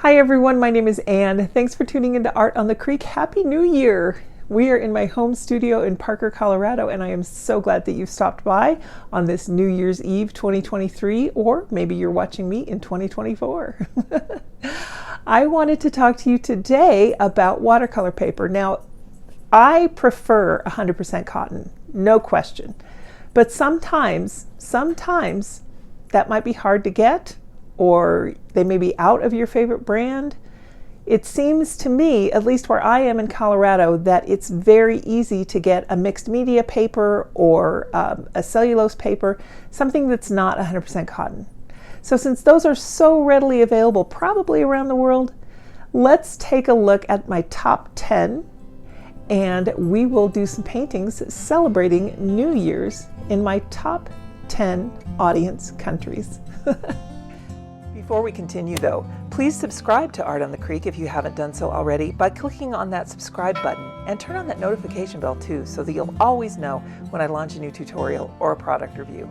Hi everyone, my name is Anne. Thanks for tuning into Art on the Creek. Happy New Year! We are in my home studio in Parker, Colorado, and I am so glad that you've stopped by on this New Year's Eve 2023, or maybe you're watching me in 2024. I wanted to talk to you today about watercolor paper. Now, I prefer 100% cotton, no question. But sometimes that might be hard to get, or they may be out of your favorite brand. It seems to me, at least where I am in Colorado, that it's very easy to get a mixed media paper or a cellulose paper, something that's not 100% cotton. So since those are so readily available probably around the world, let's take a look at my top 10, and we will do some paintings celebrating New Year's in my top 10 audience countries. Before we continue though, please subscribe to Art on the Creek if you haven't done so already by clicking on that subscribe button, and turn on that notification bell too so that you'll always know when I launch a new tutorial or a product review.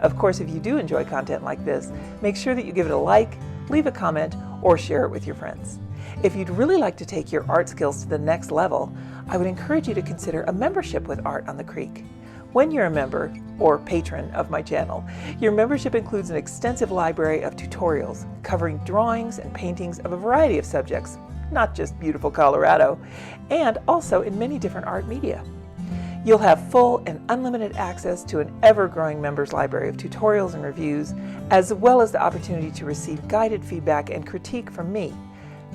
Of course, if you do enjoy content like this, make sure that you give it a like, leave a comment, or share it with your friends. If you'd really like to take your art skills to the next level, I would encourage you to consider a membership with Art on the Creek. When you're a member or patron of my channel, your membership includes an extensive library of tutorials covering drawings and paintings of a variety of subjects, not just beautiful Colorado, and also in many different art media. You'll have full and unlimited access to an ever-growing members library of tutorials and reviews, as well as the opportunity to receive guided feedback and critique from me.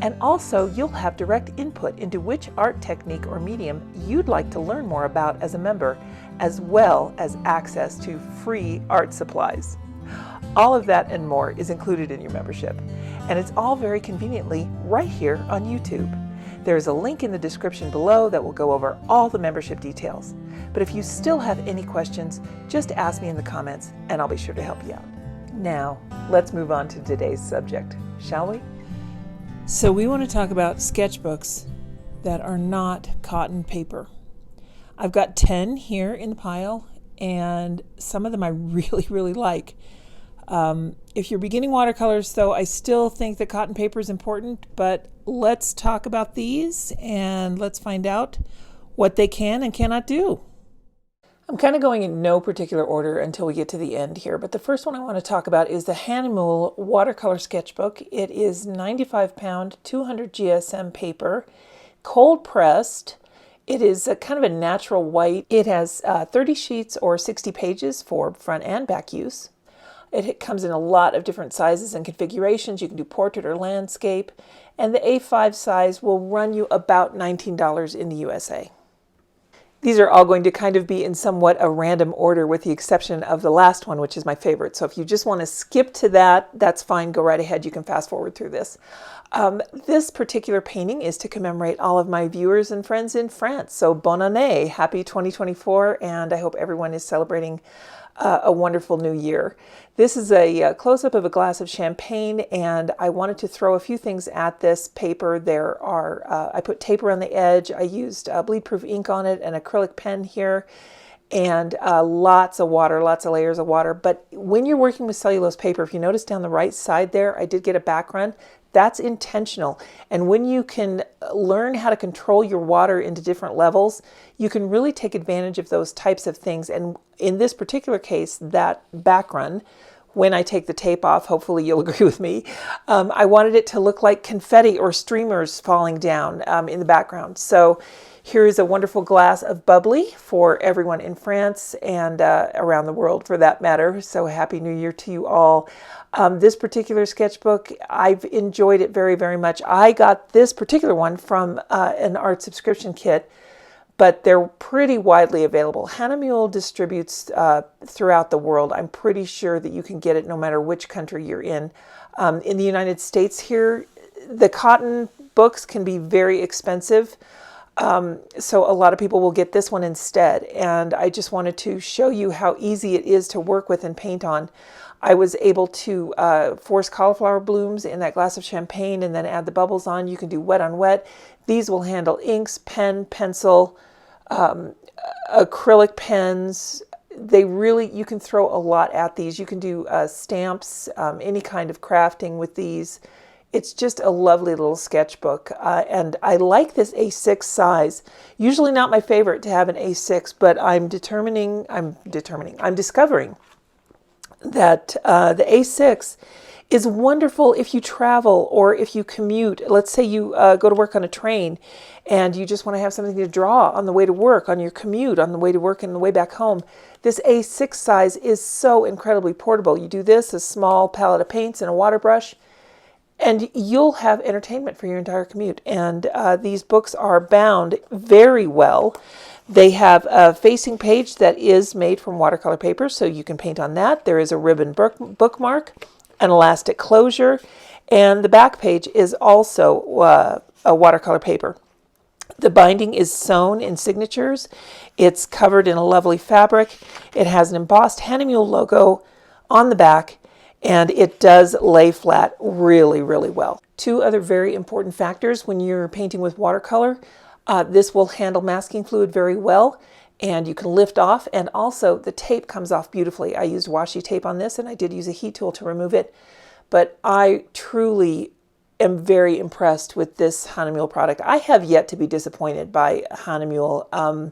And also, you'll have direct input into which art technique or medium you'd like to learn more about as a member, as well as access to free art supplies. All of that and more is included in your membership, and it's all very conveniently right here on YouTube. There's a link in the description below that will go over all the membership details. But if you still have any questions, just ask me in the comments and I'll be sure to help you out. Now, let's move on to today's subject, shall we? So we want to talk about sketchbooks that are not cotton paper. I've got 10 here in the pile, and some of them I really like. If you're beginning watercolors, though, I still think that cotton paper is important, but let's talk about these and let's find out what they can and cannot do. I'm kind of going in no particular order until we get to the end here, but the first one I want to talk about is the Hahnemühle watercolor sketchbook. It is 95 pound, 200 GSM paper, cold pressed. It is a kind of a natural white. It has 30 sheets or 60 pages for front and back use. It comes in a lot of different sizes and configurations. You can do portrait or landscape, and the A5 size will run you about $19 in the USA. These are all going to kind of be in somewhat a random order with the exception of the last one, which is my favorite. So if you just want to skip to that, that's fine. Go right ahead. You can fast forward through this. This particular painting is to commemorate all of my viewers and friends in France. So bonne année, happy 2024, and I hope everyone is celebrating a wonderful new year. This is a close-up of a glass of champagne, and I wanted to throw a few things at this paper. There are, I put tape around the edge, I used bleed-proof ink on it, an acrylic pen here, and lots of water, lots of layers of water. But when you're working with cellulose paper, if you notice down the right side there, I did get a back run. That's intentional. And when you can learn how to control your water into different levels, you can really take advantage of those types of things. And in this particular case, that back run, when I take the tape off, hopefully you'll agree with me, I wanted it to look like confetti or streamers falling down in the background. So here is a wonderful glass of bubbly for everyone in France and around the world for that matter. So happy New Year to you all. This particular sketchbook, I've enjoyed it very much. I got this particular one from an art subscription kit, but they're pretty widely available. Hahnemühle distributes throughout the world. I'm pretty sure that you can get it no matter which country you're in. In the United States here, the cotton books can be very expensive. So a lot of people will get this one instead. And I just wanted to show you how easy it is to work with and paint on. I was able to force cauliflower blooms in that glass of champagne and then add the bubbles on. You can do wet on wet. These will handle inks, pen, pencil, acrylic pens. You can throw a lot at these. You can do stamps, any kind of crafting with these. It's just a lovely little sketchbook, and I like this A6 size. Usually not my favorite to have an A6, but I'm discovering that the A6 is wonderful if you travel or if you commute. Let's say you go to work on a train and you just want to have something to draw on the way to work, on your commute, on the way to work and the way back home. This A6 size is so incredibly portable. You do this, a small palette of paints and a water brush, and you'll have entertainment for your entire commute. And these books are bound very well. They have a facing page that is made from watercolor paper, so you can paint on that. There is a ribbon bookmark, an elastic closure, and the back page is also a watercolor paper. The binding is sewn in signatures. It's covered in a lovely fabric. It has an embossed Hahnemühle logo on the back, and it does lay flat really, really well. Two other very important factors when you're painting with watercolor. This will handle masking fluid very well, and you can lift off, and also the tape comes off beautifully. I used washi tape on this, and I did use a heat tool to remove it, but I truly am very impressed with this Hahnemühle product. I have yet to be disappointed by Hahnemühle.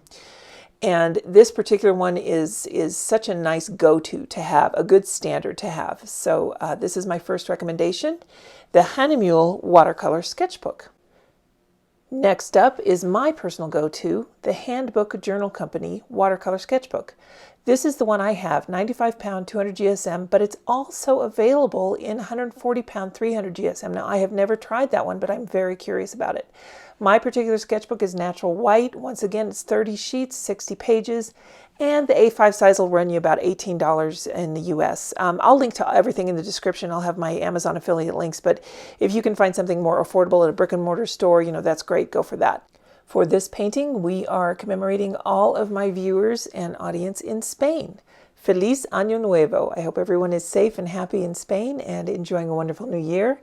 And this particular one is such a nice go-to to have, a good standard to have. So this is my first recommendation, the Hahnemühle Watercolor Sketchbook. Next up is my personal go-to, the Handbook Journal Company Watercolor Sketchbook. This is the one I have, 95 pound, 200 GSM, but it's also available in 140 pound, 300 GSM. Now, I have never tried that one, but I'm very curious about it. My particular sketchbook is natural white. Once again, it's 30 sheets, 60 pages, and the A5 size will run you about $18 in the US. I'll link to everything in the description. I'll have my Amazon affiliate links, but if you can find something more affordable at a brick and mortar store, you know, that's great. Go for that. For this painting, we are commemorating all of my viewers and audience in Spain. Feliz Año Nuevo. I hope everyone is safe and happy in Spain and enjoying a wonderful new year.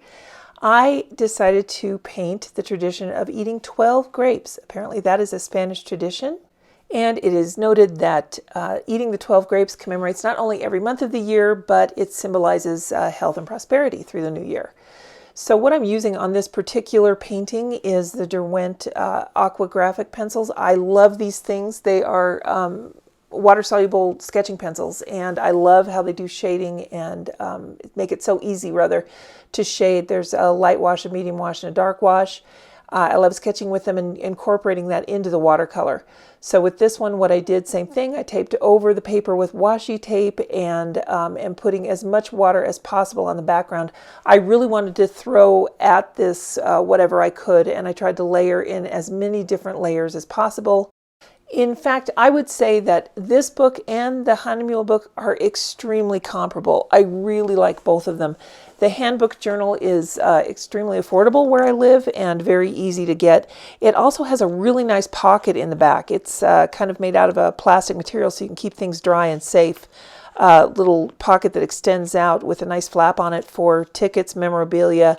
I decided to paint the tradition of eating 12 grapes. Apparently that is a Spanish tradition. And it is noted that eating the 12 grapes commemorates not only every month of the year, but it symbolizes health and prosperity through the new year. So what I'm using on this particular painting is the Derwent Aqua Graphic pencils. I love these things. They are water-soluble sketching pencils, and I love how they do shading and make it so easy, rather, to shade. There's a light wash, a medium wash, and a dark wash. I love sketching with them and incorporating that into the watercolor. So with this one, what I did, same thing, I taped over the paper with washi tape and putting as much water as possible on the background. I really wanted to throw at this whatever I could, and I tried to layer in as many different layers as possible. In fact, I would say that this book and the Hahnemühle book are extremely comparable. I really like both of them. The Handbook journal is extremely affordable where I live and very easy to get. It also has a really nice pocket in the back. It's kind of made out of a plastic material so you can keep things dry and safe. Little pocket that extends out with a nice flap on it for tickets, memorabilia.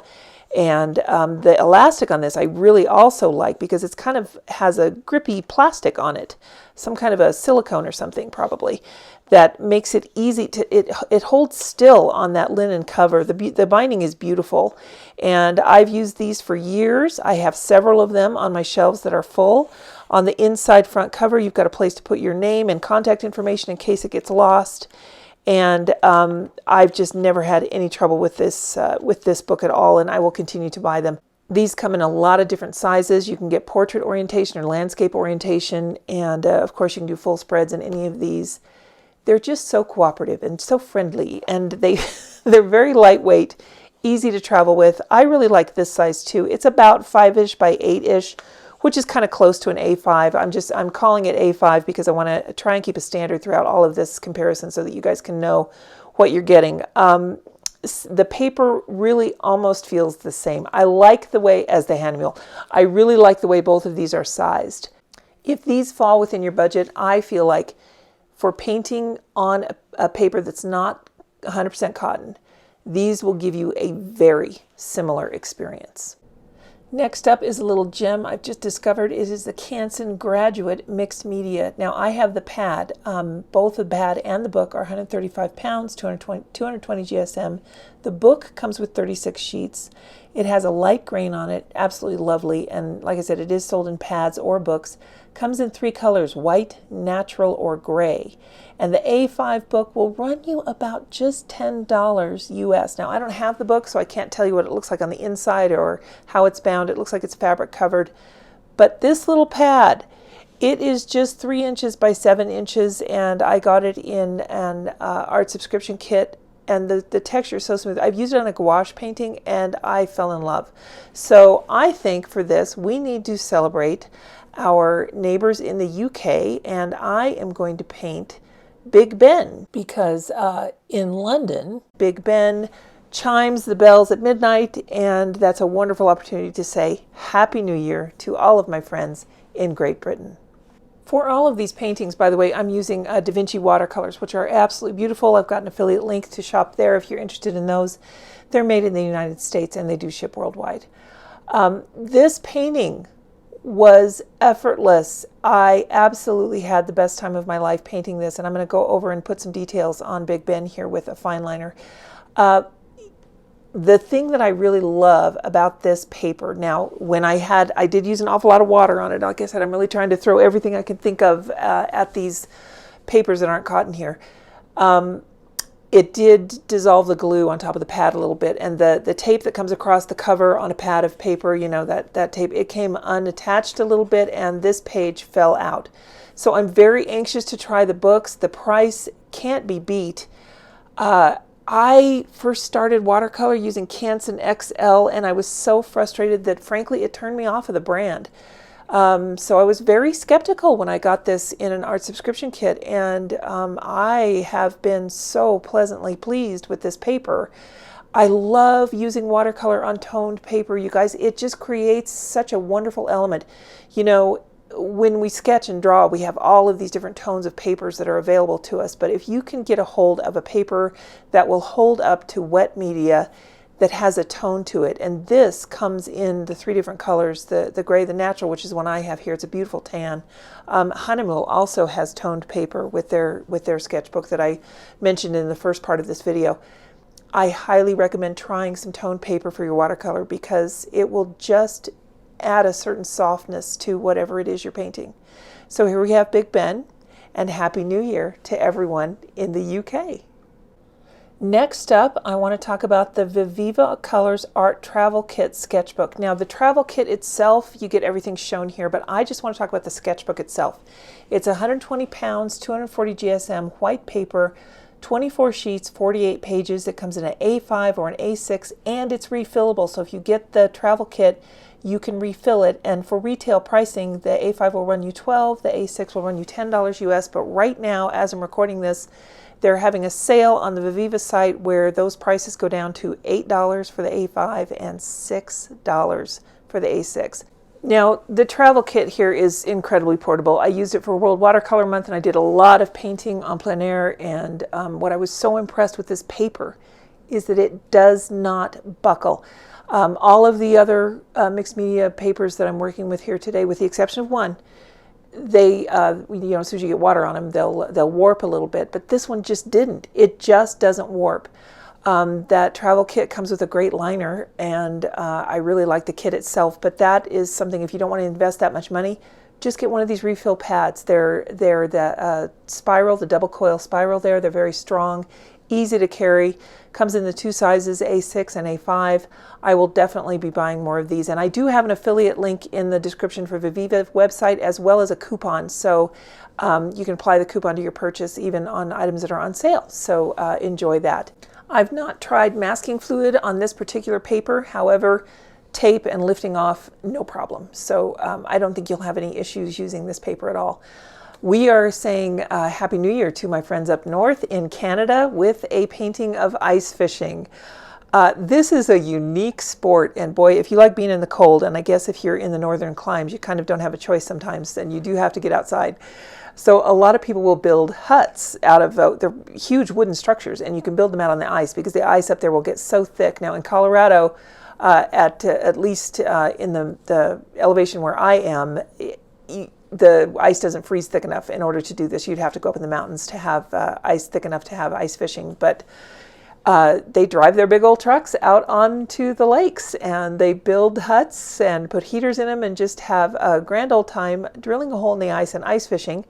And the elastic on this I really also like because it's kind of has a grippy plastic on it, some kind of a silicone or something probably, that makes it easy to, it holds still on that linen cover. The binding is beautiful, and I've used these for years. I have several of them on my shelves that are full. On the inside front cover, you've got a place to put your name and contact information in case it gets lost. And I've just never had any trouble with this book at all, and I will continue to buy them. These come in a lot of different sizes. You can get portrait orientation or landscape orientation, and of course you can do full spreads in any of these. They're just so cooperative and so friendly, and they're very lightweight, easy to travel with. I really like this size too. It's about 5-ish by 8-ish, which is kind of close to an A5. I'm calling it A5 because I want to try and keep a standard throughout all of this comparison so that you guys can know what you're getting. The paper really almost feels the same. I like the way, as the Hahnemühle, I really like the way both of these are sized. If these fall within your budget, I feel like for painting on a paper that's not 100% cotton, these will give you a very similar experience. Next up is a little gem I've just discovered. It is the Canson Graduate Mixed Media. Now I have the pad. Both the pad and the book are 135 pounds, 220 GSM. The book comes with 36 sheets. It has a light grain on it, absolutely lovely. And like I said, it is sold in pads or books. Comes in 3 colors, white, natural, or gray. And the A5 book will run you about just $10 US. Now, I don't have the book, so I can't tell you what it looks like on the inside or how it's bound. It looks like it's fabric covered. But this little pad, it is just 3 inches by 7 inches, and I got it in an art subscription kit. And the texture is so smooth. I've used it on a gouache painting, and I fell in love. So I think for this, we need to celebrate our neighbors in the UK, and I am going to paint Big Ben, because in London, Big Ben chimes the bells at midnight, and that's a wonderful opportunity to say Happy New Year to all of my friends in Great Britain. For all of these paintings, by the way, I'm using Da Vinci watercolors, which are absolutely beautiful. I've got an affiliate link to shop there if you're interested in those. They're made in the United States, and they do ship worldwide. This painting was effortless. I absolutely had the best time of my life painting this, and I'm going to go over and put some details on Big Ben here with a fine liner. The thing that I really love about this paper, now when I did use an awful lot of water on it. Like I said, I'm really trying to throw everything I can think of at these papers that aren't cotton here. It did dissolve the glue on top of the pad a little bit, and the tape that comes across the cover on a pad of paper, you know, that tape, it came unattached a little bit, and this page fell out. So I'm very anxious to try the books. The price can't be beat. I first started watercolor using Canson XL, and I was so frustrated that frankly it turned me off of the brand. So I was very skeptical when I got this in an art subscription kit, and I have been so pleasantly pleased with this paper. I love using watercolor on toned paper, you guys. It just creates such a wonderful element. You know, when we sketch and draw, we have all of these different tones of papers that are available to us, but if you can get a hold of a paper that will hold up to wet media, that has a tone to it, and this comes in the 3 different colors, the gray, the natural, which is one I have here. It's a beautiful tan. Hahnemühle also has toned paper with their sketchbook that I mentioned in the first part of this video. I highly recommend trying some toned paper for your watercolor, because it will just add a certain softness to whatever it is you're painting. So here we have Big Ben, and Happy New Year to everyone in the UK. Next up, I want to talk about the Viviva Colors Art Travel Kit Sketchbook. Now, the travel kit itself, you get everything shown here, but I just want to talk about the sketchbook itself. It's 120 pounds, 240 GSM, white paper, 24 sheets, 48 pages. It comes in an A5 or an A6, and it's refillable. So if you get the travel kit, you can refill it. And for retail pricing, the A5 will run you $12, the A6 will run you $10 US. But right now, as I'm recording this, they're having a sale on the Viviva site where those prices go down to $8 for the A5 and $6 for the A6. Now, the travel kit here is incredibly portable. I used it for World Watercolor Month, and I did a lot of painting en plein air, and what I was so impressed with this paper is that it does not buckle. All of the other mixed media papers that I'm working with here today, with the exception of one, they, as soon as you get water on them, they'll warp a little bit, but this one just didn't. It just doesn't warp. That travel kit comes with a great liner, and I really like the kit itself, but that is something, if you don't want to invest that much money, just get one of these refill pads. They're the spiral, the double coil spiral there. They're very strong, easy to carry, comes in the 2 sizes, A6 and A5. I will definitely be buying more of these, and I do have an affiliate link in the description for Viviva website, as well as a coupon, so you can apply the coupon to your purchase even on items that are on sale, so enjoy that. I've not tried masking fluid on this particular paper. However, tape and lifting off, no problem. So I don't think you'll have any issues using this paper at all. We are saying Happy New Year to my friends up north in Canada with a painting of ice fishing. This is a unique sport, and boy, if you like being in the cold, and I guess if you're in the northern climes, you kind of don't have a choice sometimes, and you do have to get outside. So a lot of people will build huts out of, they're huge wooden structures, and you can build them out on the ice, because the ice up there will get so thick. Now in Colorado, at least in the elevation where I am, the ice doesn't freeze thick enough in order to do this. You'd have to go up in the mountains to have ice thick enough to have ice fishing. But they drive their big old trucks out onto the lakes, and they build huts and put heaters in them and just have a grand old time drilling a hole in the ice and ice fishing.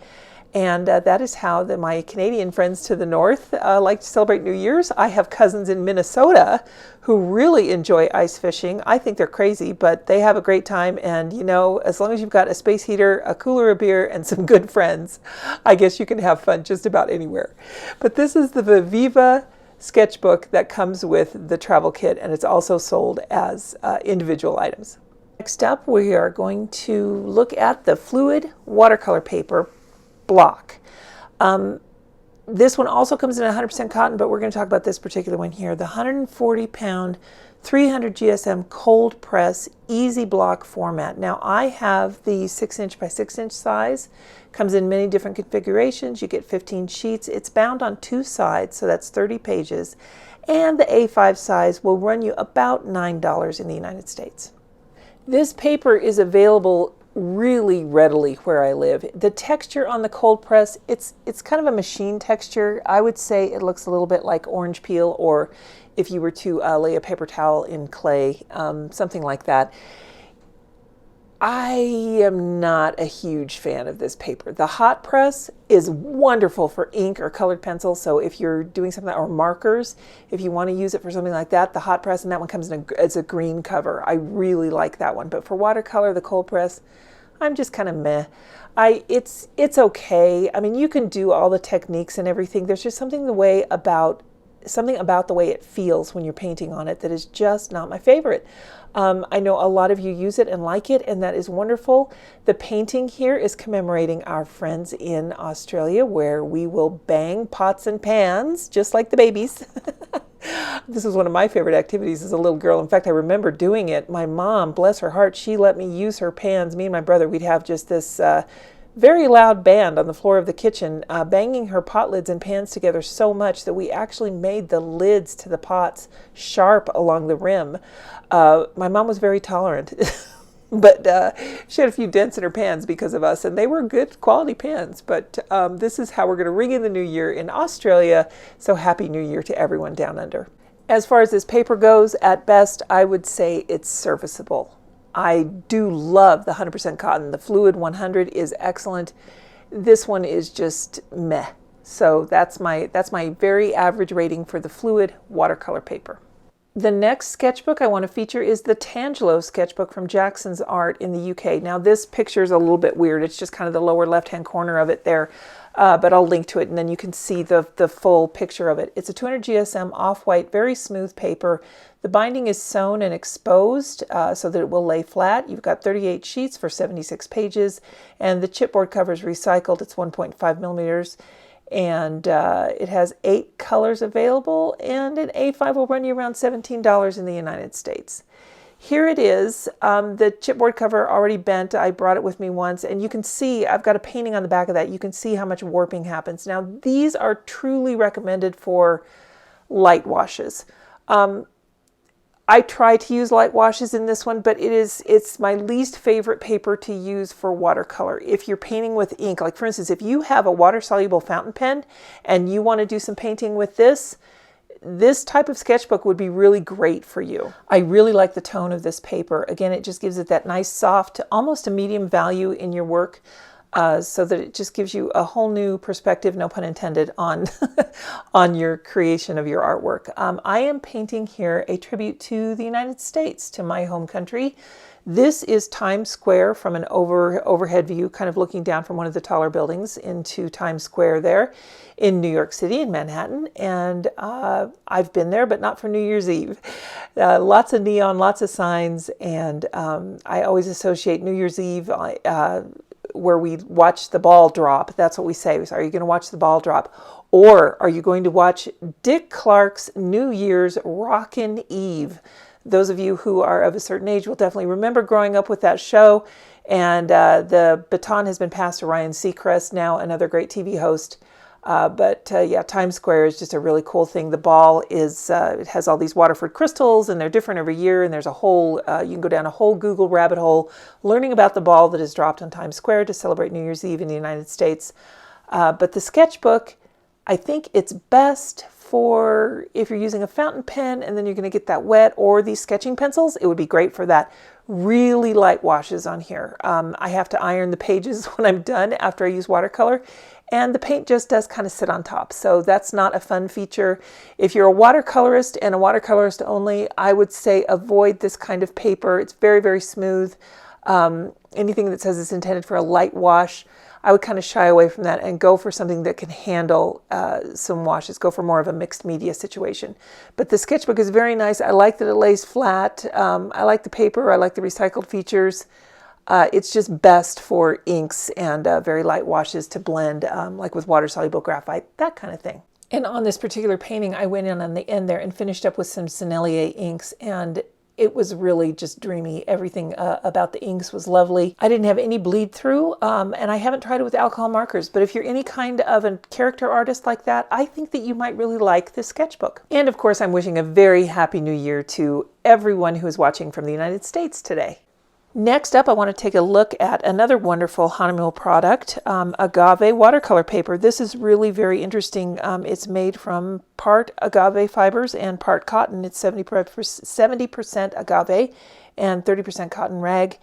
And that is how my Canadian friends to the north like to celebrate New Year's. I have cousins in Minnesota who really enjoy ice fishing. I think they're crazy, but they have a great time. And, you know, as long as you've got a space heater, a cooler of beer, and some good friends, I guess you can have fun just about anywhere. But this is the Viviva sketchbook that comes with the travel kit, and it's also sold as individual items. Next up, we are going to look at the fluid watercolor paper block. This one also comes in 100% cotton, but we're going to talk about this particular one here. The 140 pound 300 GSM cold press easy block format. Now I have the 6" by 6" size. Comes in many different configurations. You get 15 sheets. It's bound on 2 sides, so that's 30 pages. And the A5 size will run you about $9 in the United States. This paper is available really readily where I live. The texture on the cold press, it's kind of a machine texture. I would say it looks a little bit like orange peel, or if you were to lay a paper towel in clay, something like that. I am not a huge fan of this paper. The hot press is wonderful for ink or colored pencil. So if you're doing something, or markers, if you want to use it for something like that, the hot press, and that one comes in as a green cover. I really like that one. But for watercolor, the cold press, I'm just kind of meh. It's okay. I mean, you can do all the techniques and everything. There's just something about the way it feels when you're painting on it that is just not my favorite. I know a lot of you use it and like it, and that is wonderful. The painting here is commemorating our friends in Australia, where we will bang pots and pans just like the babies. This is one of my favorite activities as a little girl. In fact, I remember doing it. My mom, bless her heart, she let me use her pans. Me and my brother, we'd have just this very loud band on the floor of the kitchen, banging her pot lids and pans together so much that we actually made the lids to the pots sharp along the rim. My mom was very tolerant, but she had a few dents in her pans because of us, and they were good quality pans. But this is how we're going to ring in the new year in Australia. So happy New Year to everyone down under. As far as this paper goes, at best, I would say it's serviceable. I do love the 100% cotton. The Fluid 100 is excellent. This one is just meh. So that's my very average rating for the Fluid watercolor paper. The next sketchbook I want to feature is the Tangelo sketchbook from Jackson's Art in the UK. Now this picture is a little bit weird. It's just kind of the lower left-hand corner of it there, but I'll link to it and then you can see the full picture of it. It's a 200 GSM off-white, very smooth paper. The binding is sewn and exposed so that it will lay flat. You've got 38 sheets for 76 pages, and the chipboard cover is recycled. It's 1.5 millimeters. And it has 8 colors available, and an A5 will run you around $17 in the United States. Here it is, the chipboard cover already bent. I brought it with me once, and you can see I've got a painting on the back of that. You can see how much warping happens. Now these are truly recommended for light washes. I try to use light washes in this one, but it's my least favorite paper to use for watercolor. If you're painting with ink, like for instance, if you have a water-soluble fountain pen and you want to do some painting with this type of sketchbook would be really great for you. I really like the tone of this paper. Again, it just gives it that nice soft, almost a medium value in your work. So that it just gives you a whole new perspective, no pun intended, on, on your creation of your artwork. I am painting here a tribute to the United States, to my home country. This is Times Square from an overhead view, kind of looking down from one of the taller buildings into Times Square there in New York City, in Manhattan. And I've been there, but not for New Year's Eve. Lots of neon, lots of signs, and I always associate New Year's Eve where we watch the ball drop. That's what we say. So, are you going to watch the ball drop? Or are you going to watch Dick Clark's New Year's Rockin' Eve? Those of you who are of a certain age will definitely remember growing up with that show. And the baton has been passed to Ryan Seacrest, now another great TV host. Yeah, Times Square is just a really cool thing. The ball is, it has all these Waterford crystals, and they're different every year, and there's a whole, you can go down a whole Google rabbit hole learning about the ball that is dropped on Times Square to celebrate New Year's Eve in the United States. But the sketchbook, I think it's best for if you're using a fountain pen and then you're going to get that wet, or these sketching pencils. It would be great for that. Really light washes on here. I have to iron the pages when I'm done after I use watercolor, and the paint just does kind of sit on top. So that's not a fun feature. If you're a watercolorist and a watercolorist only, I would say avoid this kind of paper. It's very, very smooth. Anything that says it's intended for a light wash, I would kind of shy away from that and go for something that can handle some washes. Go for more of a mixed media situation. But the sketchbook is very nice. I like that it lays flat. I like the paper. I like the recycled features. It's just best for inks and very light washes to blend, like with water-soluble graphite, that kind of thing. And on this particular painting, I went in on the end there and finished up with some Sennelier inks, and it was really just dreamy. Everything about the inks was lovely. I didn't have any bleed through, and I haven't tried it with alcohol markers, but if you're any kind of a character artist like that, I think that you might really like this sketchbook. And of course, I'm wishing a very happy new year to everyone who is watching from the United States today. Next up, I want to take a look at another wonderful Hahnemühle product, Agave watercolor paper. This is really very interesting. It's made from part agave fibers and part cotton. It's 70% agave and 30% cotton rag.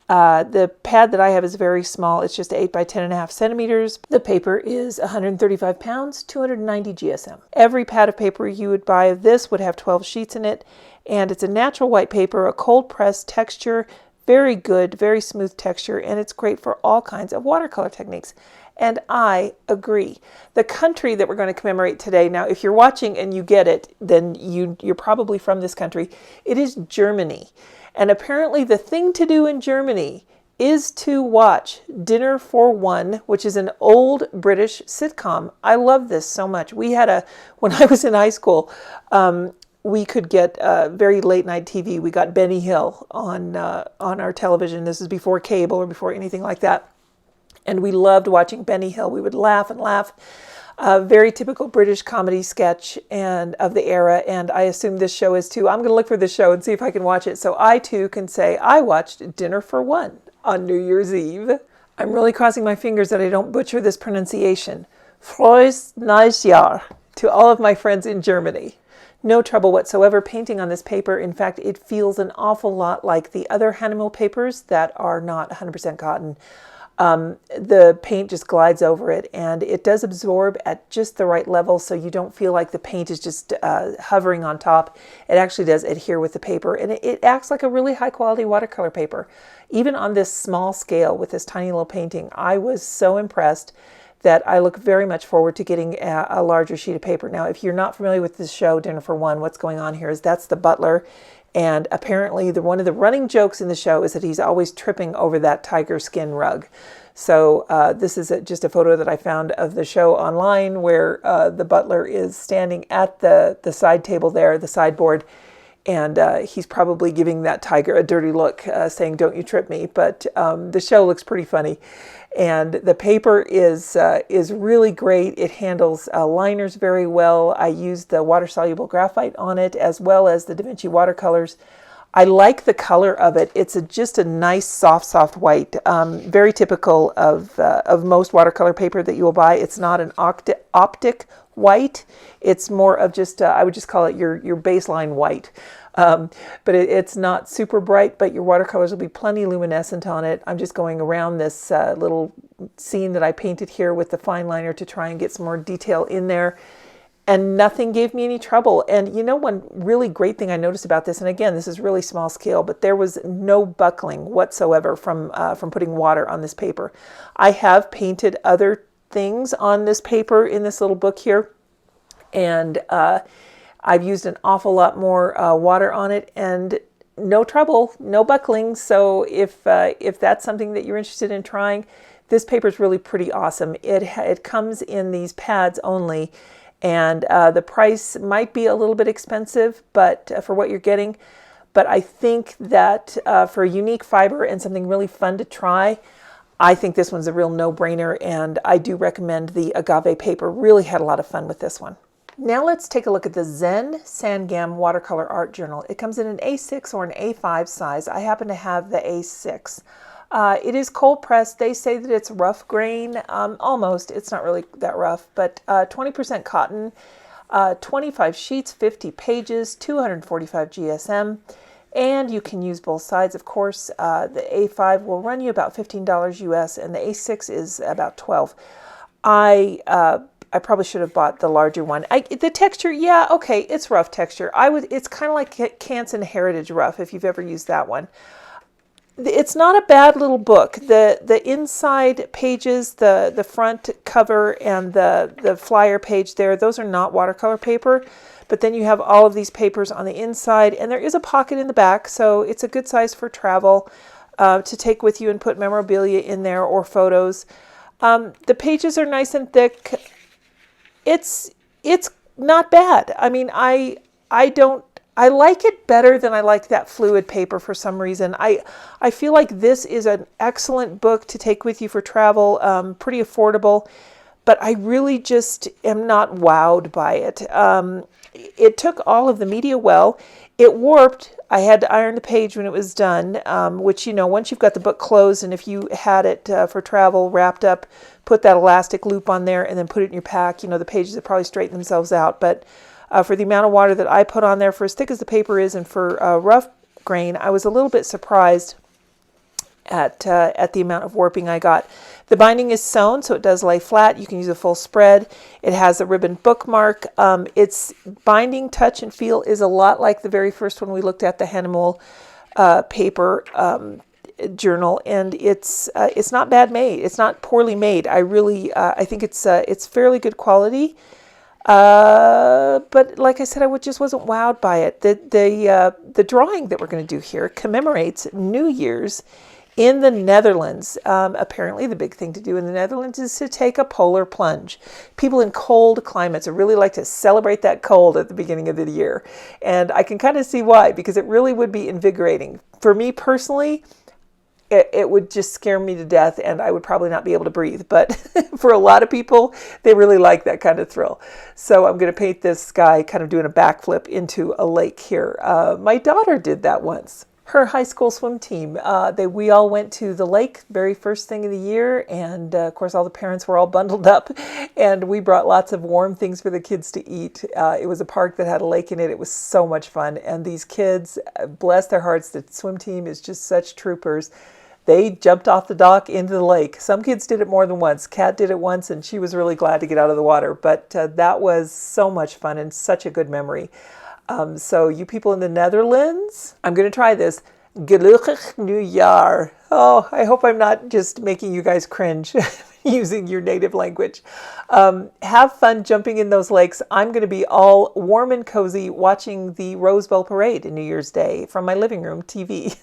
The pad that I have is very small. It's just 8 by 10.5 centimeters. The paper is 135 pounds, 290 GSM. Every pad of paper you would buy of this would have 12 sheets in it, and it's a natural white paper, a cold press texture, very good, very smooth texture, and it's great for all kinds of watercolor techniques. And I agree. The country that we're going to commemorate today, now if you're watching and you get it, then you're probably from this country. It is Germany. And apparently the thing to do in Germany is to watch Dinner for One, which is an old British sitcom. I love this so much. We had when I was in high school, we could get very late night TV. We got Benny Hill on our television. This is before cable or before anything like that. And we loved watching Benny Hill. We would laugh and laugh. Very typical British comedy sketch and of the era. And I assume this show is too. I'm going to look for this show and see if I can watch it. So I too can say I watched Dinner for One on New Year's Eve. I'm really crossing my fingers that I don't butcher this pronunciation. Frohes neues Jahr to all of my friends in Germany. No trouble whatsoever painting on this paper. In fact, it feels an awful lot like the other Hahnemühle papers that are not 100% cotton. The paint just glides over it, and it does absorb at just the right level, so you don't feel like the paint is just hovering on top. It actually does adhere with the paper, and it acts like a really high quality watercolor paper. Even on this small scale with this tiny little painting, I was so impressed that I look very much forward to getting a larger sheet of paper. Now, if you're not familiar with this show, Dinner for One, what's going on here is that's the butler. And apparently one of the running jokes in the show is that he's always tripping over that tiger skin rug. So this is just a photo that I found of the show online where the butler is standing at the side table there, the sideboard, and he's probably giving that tiger a dirty look, saying, "Don't you trip me." But the show looks pretty funny. And the paper is really great. It handles liners very well. I used the water-soluble graphite on it as well as the Da Vinci watercolors. I like the color of it. It's just a nice, soft white, very typical of most watercolor paper that you will buy. It's not an optic white. It's more of just, I would just call it your baseline white. But it's not super bright, but your watercolors will be plenty luminescent on it. I'm just going around this little scene that I painted here with the fine liner to try and get some more detail in there. And nothing gave me any trouble. And you know, one really great thing I noticed about this, and again, this is really small scale, but there was no buckling whatsoever from putting water on this paper. I have painted other things on this paper in this little book here, and I've used an awful lot more water on it, and no trouble, no buckling. So if that's something that you're interested in trying, this paper is really pretty awesome. It comes in these pads only, and the price might be a little bit expensive, but for what you're getting. But I think that for a unique fiber and something really fun to try, I think this one's a real no-brainer, and I do recommend the Agave paper. Really had a lot of fun with this one. Now let's take a look at the Zen Sangam watercolor art journal. It comes in an A6 or an A5 size. I happen to have the A6. It is cold pressed. They say that it's rough grain, almost. It's not really that rough, but 20% cotton, 25 sheets, 50 pages, 245 GSM. And you can use both sides, of course. The A5 will run you about $15 US, and the A6 is about $12. I probably should have bought the larger one. The texture, yeah, okay, it's rough texture. It's kind of like Canson Heritage Rough, if you've ever used that one. It's not a bad little book. The inside pages, the front cover, and the flyer page there, those are not watercolor paper. But then you have all of these papers on the inside, and there is a pocket in the back, so it's a good size for travel to take with you and put memorabilia in there or photos. The pages are nice and thick. It's not bad. I mean, I like it better than I like that fluid paper for some reason. I feel like this is an excellent book to take with you for travel, pretty affordable, but I really just am not wowed by it. It took all of the media well. It warped. I had to iron the page when it was done, which, once you've got the book closed, and if you had it for travel wrapped up, put that elastic loop on there and then put it in your pack, the pages would probably straighten themselves out. But for the amount of water that I put on there, for as thick as the paper is and for rough grain, I was a little bit surprised at the amount of warping I got. The binding is sewn, so it does lay flat. You can use a full spread. It has a ribbon bookmark. Its binding touch and feel is a lot like the very first one we looked at, the Hahnemühle paper journal, and it's not bad made. It's not poorly made. I think it's fairly good quality. But like I said, I just wasn't wowed by it. The drawing that we're going to do here commemorates New Year's in the Netherlands. Apparently the big thing to do in the Netherlands is to take a polar plunge. People in cold climates really like to celebrate that cold at the beginning of the year. And I can kind of see why, because it really would be invigorating. For me personally, it would just scare me to death, and I would probably not be able to breathe. But for a lot of people, they really like that kind of thrill. So I'm going to paint this guy kind of doing a backflip into a lake here. My daughter did that once. Her high school swim team, we all went to the lake very first thing of the year, and of course all the parents were all bundled up, and we brought lots of warm things for the kids to eat. It was a park that had a lake in it. It was so much fun, and these kids, bless their hearts, the swim team is just such troopers. They jumped off the dock into the lake. Some kids did it more than once. Kat did it once, and she was really glad to get out of the water, but that was so much fun and such a good memory. So you people in the Netherlands, I'm going to try this. Gelukkig Nieuwjaar. Oh, I hope I'm not just making you guys cringe using your native language. Have fun jumping in those lakes. I'm going to be all warm and cozy watching the Rose Bowl Parade on New Year's Day from my living room TV.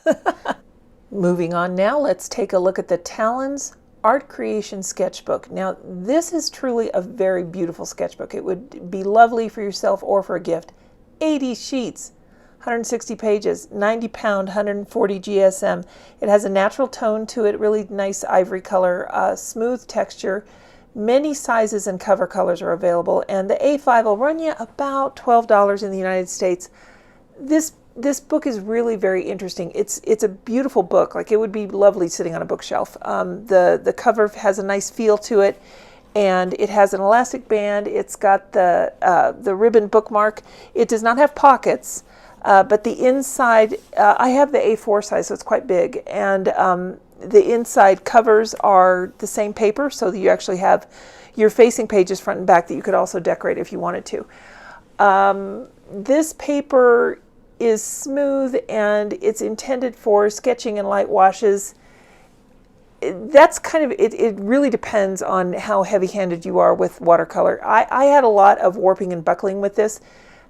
Moving on now, let's take a look at the Talens Art Creation Sketchbook. Now, this is truly a very beautiful sketchbook. It would be lovely for yourself or for a gift. 80 sheets, 160 pages, 90 pound, 140 GSM. It has a natural tone to it, really nice ivory color, smooth texture. Many sizes and cover colors are available, and the A5 will run you about $12 in the United States. This book is really very interesting. It's a beautiful book. Like, it would be lovely sitting on a bookshelf. The cover has a nice feel to it, and it has an elastic band. It's got the ribbon bookmark. It does not have pockets, but the inside, I have the A4 size, so it's quite big, and the inside covers are the same paper, so that you actually have your facing pages front and back that you could also decorate if you wanted to. This paper is smooth, and it's intended for sketching and light washes. That's kind of it. It really depends on how heavy-handed you are with watercolor. I had a lot of warping and buckling with this.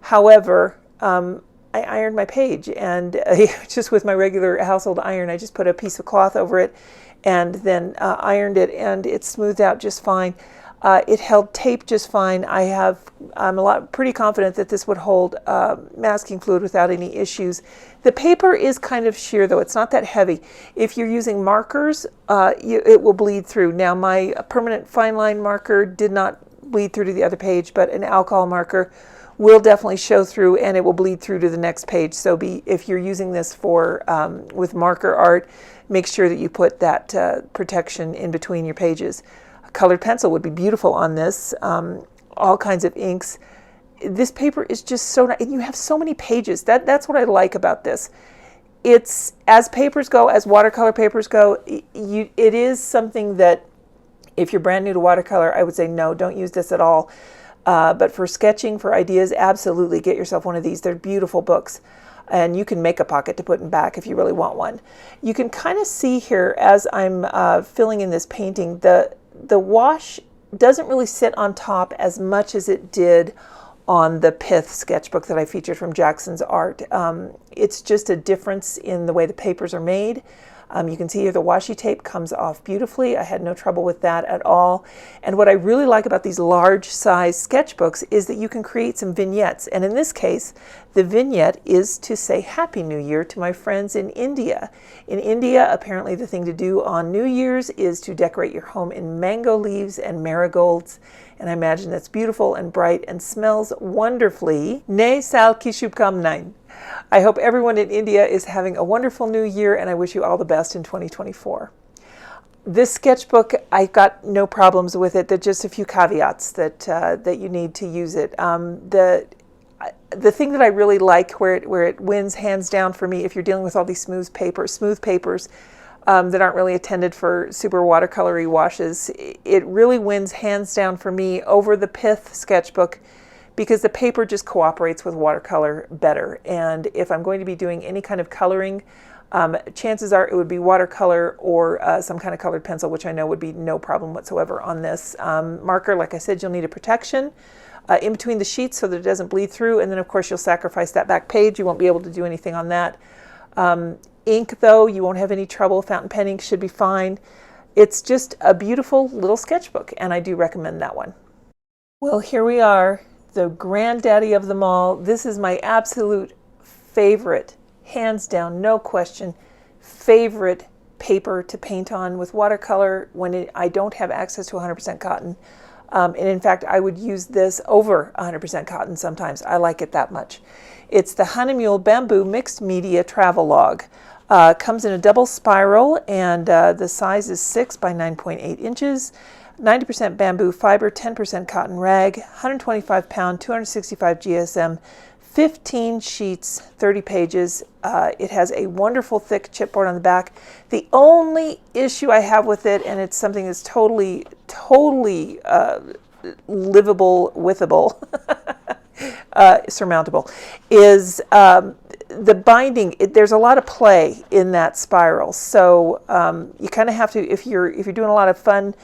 However, I ironed my page, and just with my regular household iron, I just put a piece of cloth over it and then ironed it, and it smoothed out just fine. It held tape just fine. I'm pretty confident that this would hold masking fluid without any issues. The paper is kind of sheer though, it's not that heavy. If you're using markers, it will bleed through. Now my permanent fine line marker did not bleed through to the other page, but an alcohol marker will definitely show through and it will bleed through to the next page. So if you're using this for with marker art, make sure that you put that protection in between your pages. A colored pencil would be beautiful on this. All kinds of inks. This paper is just so nice, and you have so many pages. That's what I like about this. It's, as papers go, as watercolor papers go, it is something that if you're brand new to watercolor, I would say no, don't use this at all. But for sketching, for ideas, absolutely get yourself one of these. They're beautiful books. And you can make a pocket to put in back if you really want one. You can kind of see here as I'm filling in this painting, the wash doesn't really sit on top as much as it did on the Pith sketchbook that I featured from Jackson's art. It's just a difference in the way the papers are made. You can see here the washi tape comes off beautifully. I had no trouble with that at all. And what I really like about these large size sketchbooks is that you can create some vignettes. And in this case, the vignette is to say Happy New Year to my friends in India. In India, apparently the thing to do on New Year's is to decorate your home in mango leaves and marigolds. And I imagine that's beautiful and bright and smells wonderfully. Ne sal ki shubkamnain. I hope everyone in India is having a wonderful new year, and I wish you all the best in 2024. This sketchbook, I got no problems with it. There's just a few caveats that you need to use it. The thing that I really like, where it wins hands down for me, if you're dealing with all these smooth papers that aren't really intended for super watercolory washes, it really wins hands down for me over the Pith sketchbook, because the paper just cooperates with watercolor better. And if I'm going to be doing any kind of coloring, chances are it would be watercolor or some kind of colored pencil, which I know would be no problem whatsoever on this. Marker, like I said, you'll need a protection in between the sheets so that it doesn't bleed through. And then of course you'll sacrifice that back page. You won't be able to do anything on that. Ink though, you won't have any trouble. Fountain pen ink should be fine. It's just a beautiful little sketchbook, and I do recommend that one. Well, here we are. The granddaddy of them all. This is my absolute favorite, hands down, no question, favorite paper to paint on with watercolor when I don't have access to 100% cotton. And in fact, I would use this over 100% cotton sometimes. I like it that much. It's the Hahnemühle Bamboo Mixed Media Travelogue. Comes in a double spiral, and the size is 6 by 9.8 inches. 90% bamboo fiber, 10% cotton rag, 125 pound, 265 GSM, 15 sheets, 30 pages. It has a wonderful thick chipboard on the back. The only issue I have with it, and it's something that's totally livable, withable, surmountable, is the binding. There's a lot of play in that spiral, so you kind of have to, if you're doing a lot of fun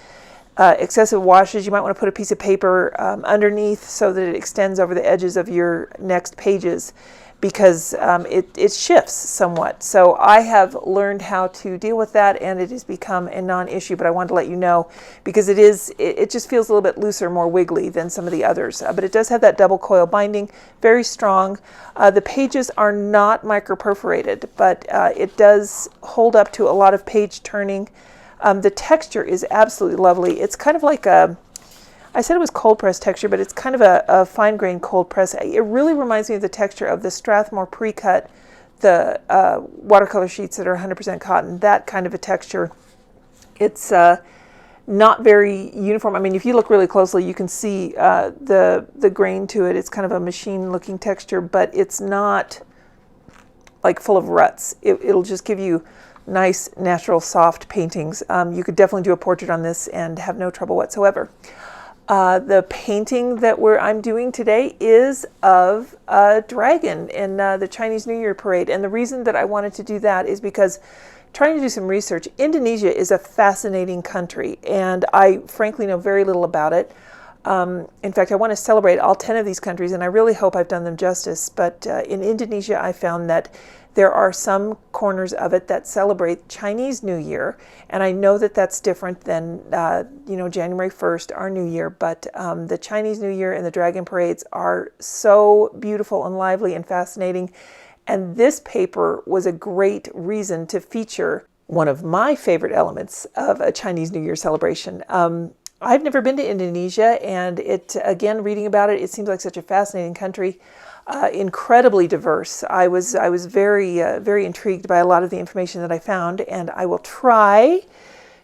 excessive washes, you might want to put a piece of paper underneath so that it extends over the edges of your next pages, because it shifts somewhat. So I have learned how to deal with that, and it has become a non-issue, but I wanted to let you know, because it just feels a little bit looser, more wiggly than some of the others. But it does have that double coil binding, very strong. The pages are not micro perforated, but it does hold up to a lot of page turning. The texture is absolutely lovely. It's kind of like I said it was cold press texture, but it's kind of a fine grain cold press. It really reminds me of the texture of the Strathmore pre-cut, the watercolor sheets that are 100% cotton, that kind of a texture. It's not very uniform. I mean, if you look really closely, you can see the grain to it. It's kind of a machine looking texture, but it's not like full of ruts. It'll just give you nice, natural, soft paintings. You could definitely do a portrait on this and have no trouble whatsoever. The painting that I'm doing today is of a dragon in the Chinese New Year parade. And the reason that I wanted to do that is because trying to do some research, Indonesia is a fascinating country, and I frankly know very little about it. In fact, I want to celebrate all 10 of these countries, and I really hope I've done them justice. But in Indonesia, I found that there are some corners of it that celebrate Chinese New Year, and I know that that's different than January 1st, our New Year. But the Chinese New Year and the dragon parades are so beautiful and lively and fascinating. And this paper was a great reason to feature one of my favorite elements of a Chinese New Year celebration. I've never been to Indonesia, and again, reading about it, it seems like such a fascinating country. Incredibly diverse. I was very very intrigued by a lot of the information that I found, and I will try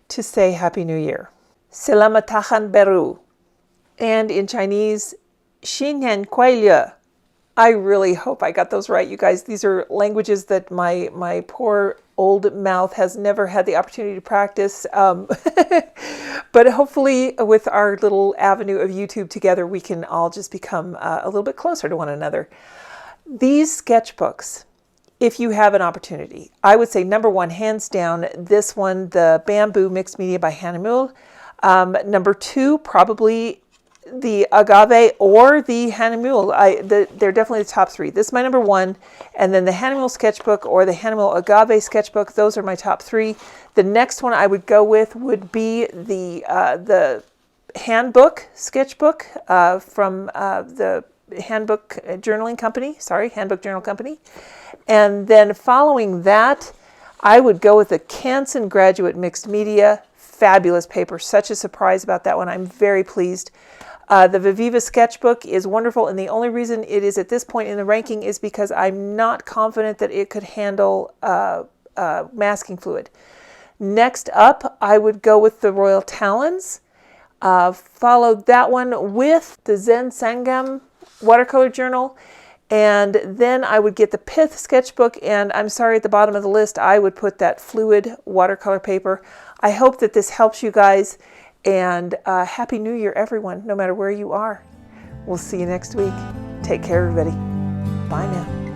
to say Happy New Year. Selamat Tahun Baru. And in Chinese, 新年快乐. I really hope I got those right, you guys. These are languages that my poor old mouth has never had the opportunity to practice. But hopefully with our little avenue of YouTube together, we can all just become a little bit closer to one another. These sketchbooks, if you have an opportunity, I would say number one, hands down, this one, the Baamboo Mixed Media by Hahnemühle. Number two, probably the Agave or the Hahnemühle. They're definitely the top three. This is my number one, and then the Hahnemühle sketchbook or the Hahnemühle Agave sketchbook. Those are my top three. The next one I would go with would be the Handbook sketchbook from the Handbook Journaling Company. Sorry, Handbook Journal Company. And then following that, I would go with the Canson Graduate Mixed Media. Fabulous paper. Such a surprise about that one. I'm very pleased. The Viviva sketchbook is wonderful, and the only reason it is at this point in the ranking is because I'm not confident that it could handle masking fluid. Next up, I would go with the Royal Talens. Followed that one with the Zen Sangam watercolor journal, and then I would get the Pith sketchbook, and I'm sorry, at the bottom of the list, I would put that fluid watercolor paper. I hope that this helps you guys. And Happy New Year, everyone, no matter where you are. We'll see you next week. Take care, everybody. Bye now.